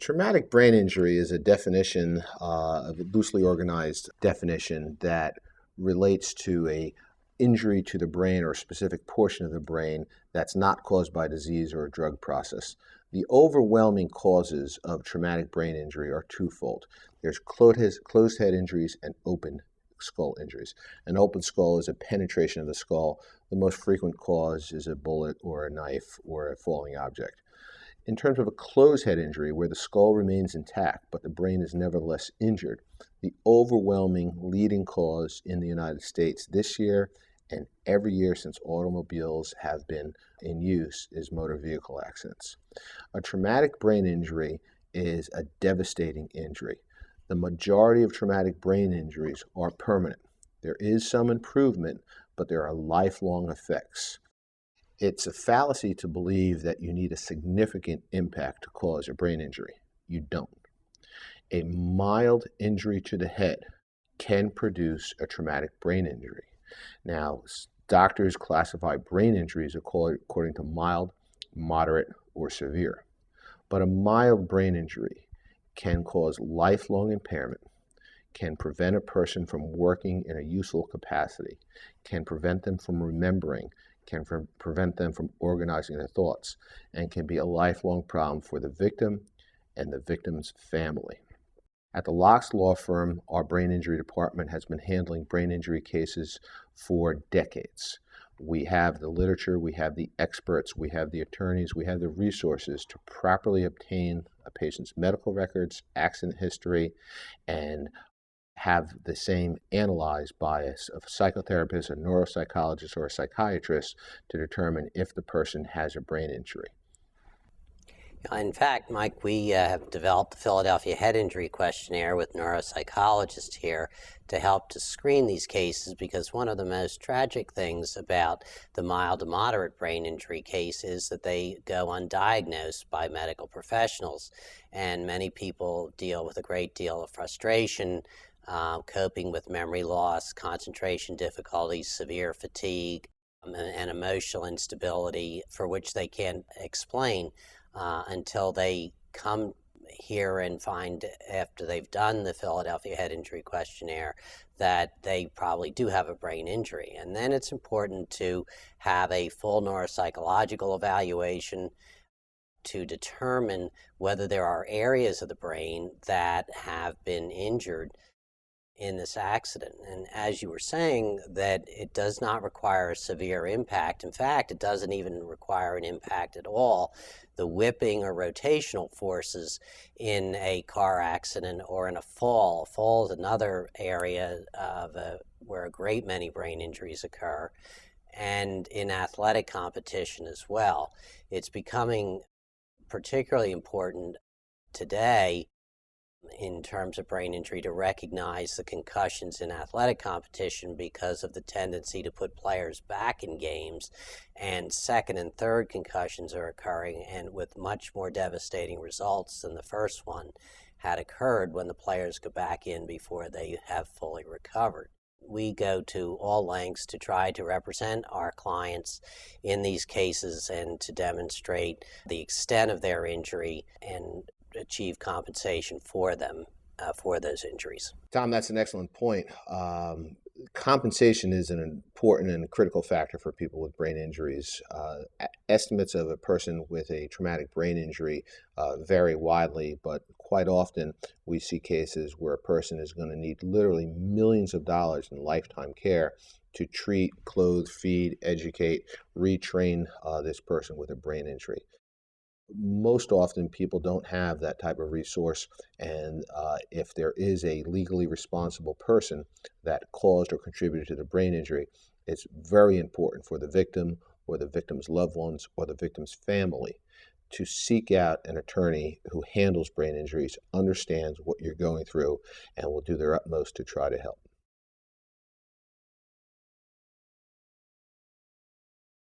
Traumatic brain injury is a definition, a loosely organized definition that relates to a injury to the brain or a specific portion of the brain that's not caused by disease or a drug process. The overwhelming causes of traumatic brain injury are twofold. There's closed head injuries and open skull injuries. An open skull is a penetration of the skull. The most frequent cause is a bullet or a knife or a falling object. In terms of a closed head injury, where the skull remains intact but the brain is nevertheless injured, the overwhelming leading cause in the United States this year and every year since automobiles have been in use is motor vehicle accidents. A traumatic brain injury is a devastating injury. The majority of traumatic brain injuries are permanent. There is some improvement, but there are lifelong effects. It's a fallacy to believe that you need a significant impact to cause a brain injury. You don't. A mild injury to the head can produce a traumatic brain injury. Now, doctors classify brain injuries according to mild, moderate, or severe. But a mild brain injury can cause lifelong impairment, can prevent a person from working in a useful capacity, can prevent them from remembering, can prevent them from organizing their thoughts, and can be a lifelong problem for the victim and the victim's family. At the Locks Law Firm, our brain injury department has been handling brain injury cases for decades. We have the literature, we have the experts, we have the attorneys, we have the resources to properly obtain a patient's medical records, accident history, and have the same analyzed by a psychotherapist, a neuropsychologist, or a psychiatrist to determine if the person has a brain injury. In fact, Mike, we have developed the Philadelphia Head Injury Questionnaire with neuropsychologists here to help to screen these cases, because one of the most tragic things about the mild to moderate brain injury case is that they go undiagnosed by medical professionals. And many people deal with a great deal of frustration, coping with memory loss, concentration difficulties, severe fatigue, and emotional instability for which they can't explain until they come here and find, after they've done the Philadelphia Head Injury Questionnaire, that they probably do have a brain injury. And then it's important to have a full neuropsychological evaluation to determine whether there are areas of the brain that have been injured in this accident. And as you were saying, that it does not require a severe impact. In fact, it doesn't even require an impact at all. The whipping or rotational forces in a car accident or in a fall is another area of where a great many brain injuries occur, and in athletic competition as well. It's becoming particularly important today in terms of brain injury to recognize the concussions in athletic competition because of the tendency to put players back in games, and second and third concussions are occurring, and with much more devastating results than the first one had occurred when the players go back in before they have fully recovered. We go to all lengths to try to represent our clients in these cases and to demonstrate the extent of their injury and achieve compensation for them for those injuries. Tom, that's an excellent point. Compensation is an important and critical factor for people with brain injuries. Estimates of a person with a traumatic brain injury vary widely, but quite often we see cases where a person is going to need literally millions of dollars in lifetime care to treat, clothe, feed, educate, retrain this person with a brain injury. Most often people don't have that type of resource, and if there is a legally responsible person that caused or contributed to the brain injury, it's very important for the victim or the victim's loved ones or the victim's family to seek out an attorney who handles brain injuries, understands what you're going through, and will do their utmost to try to help.